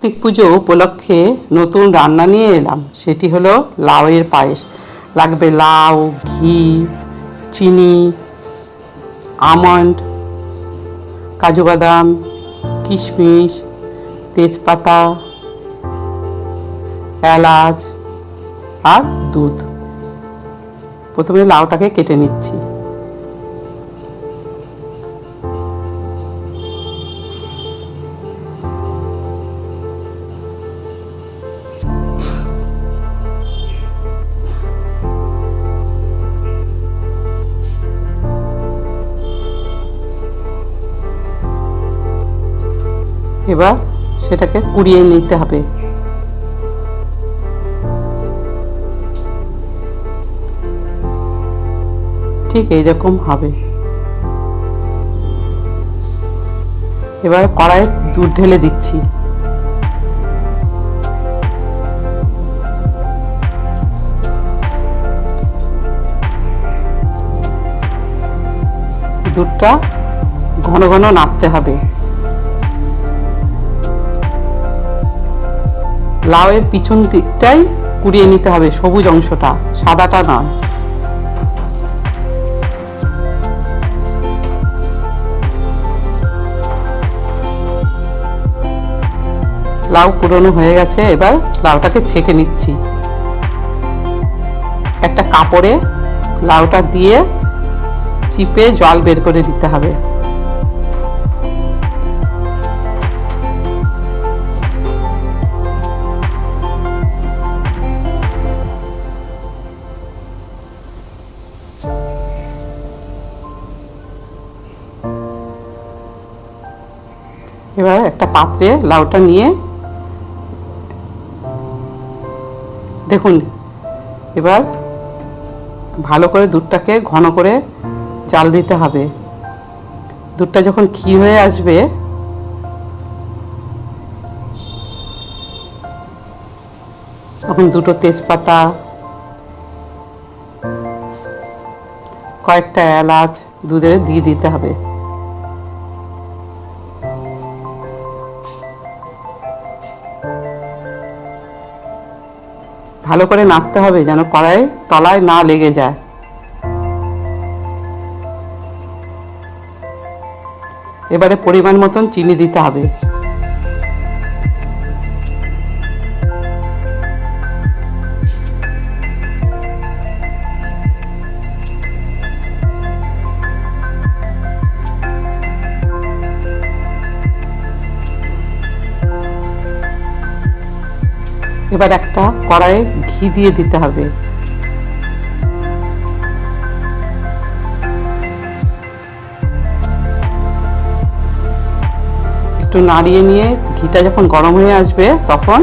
কার্তিক পুজো উপলক্ষে নতুন রান্না নিয়ে এলাম। সেটি হলো লাউয়ের পায়েস। লাগবে লাউ, ঘি, চিনি, আমন্ড, কাজু বাদাম, কিশমিশ, তেজপাতা, এলাচ আর দুধ। প্রথমে লাউটাকে কেটে নিচ্ছি। এবার সেটাকে কুড়িয়ে নিতে হবে। ঠিক এইরকম হবে। এবার কড়াইয়ে দুধ ঢেলে দিচ্ছি। দুধটা ঘন ঘন নাড়তে হবে। লাউয়ের পিছন দিকটাই কুড়িয়ে নিতে হবে, সবুজ অংশটা, সাদাটা নয়। লাউ কুড়োনো হয়ে গেছে। এবার লাউটাকে ছেঁকে নিচ্ছি। একটা কাপড়ে লাউটা দিয়ে চিপে জল বের করে দিতে হবে। এবার একটা পাত্রে লাউটা নিয়ে দেখুন, এবার ভালো করে দুধটাকে ঘন করে জাল দিতে হবে। দুধটা যখন ক্ষীর হয়ে আসবে তখন দুটো তেজপাতা, কয়েকটা এলাচ দুধে দিয়ে দিতে হবে। ভালো করে নাড়তে হবে যেন কড়াই তলায় না লেগে যায়। এবারে পরিমাণ মতন চিনি দিতে হবে। এবার একটা কড়াইয়ে ঘি দিয়ে দিতে হবে। একটু নাড়িয়ে নিয়ে ঘিটা যখন গরম হয়ে আসবে তখন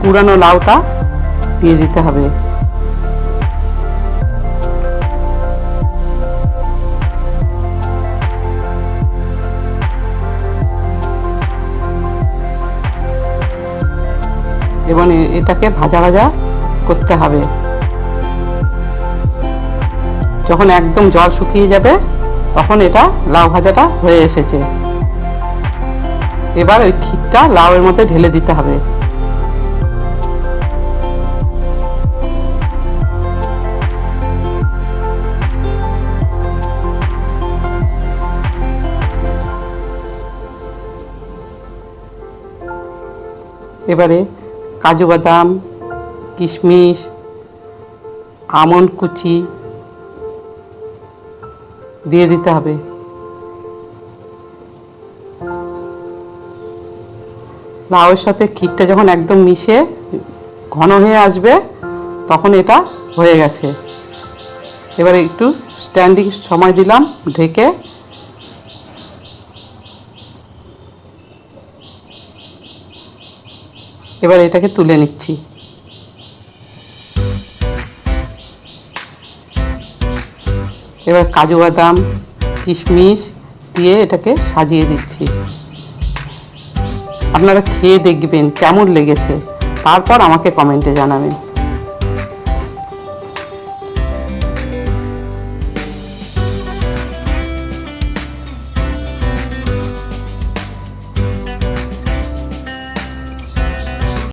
কুড়ানো লাউটা দিয়ে দিতে হবে। এবং এটাকে ভাজা ভাজা করতে হবে। যখন একদম জল শুকিয়ে যাবে তখন এটা লাউ ভাজাটা হয়ে এসেছে। এবার ওই ক্ষীরটা লাউয়ের মধ্যে ঢেলে দিতে হবে। এবারে কাজু বাদাম, কিশমিশ, আমন্ড কুচি দিয়ে দিতে হবে। লাউয়ের সাথে ক্ষীরটা যখন একদম মিশে ঘন হয়ে আসবে তখন এটা হয়ে গেছে। এবারে একটু স্ট্যান্ডিং সময় দিলাম ঢেকে। এবার এটাকে তুলে নিচ্ছি। এবার কাজু বাদাম, কিশমিশ দিয়ে এটাকে সাজিয়ে দিচ্ছি। আপনারা খেয়ে দেখবেন কেমন লেগেছে, তারপর আমাকে কমেন্টে জানাবেন।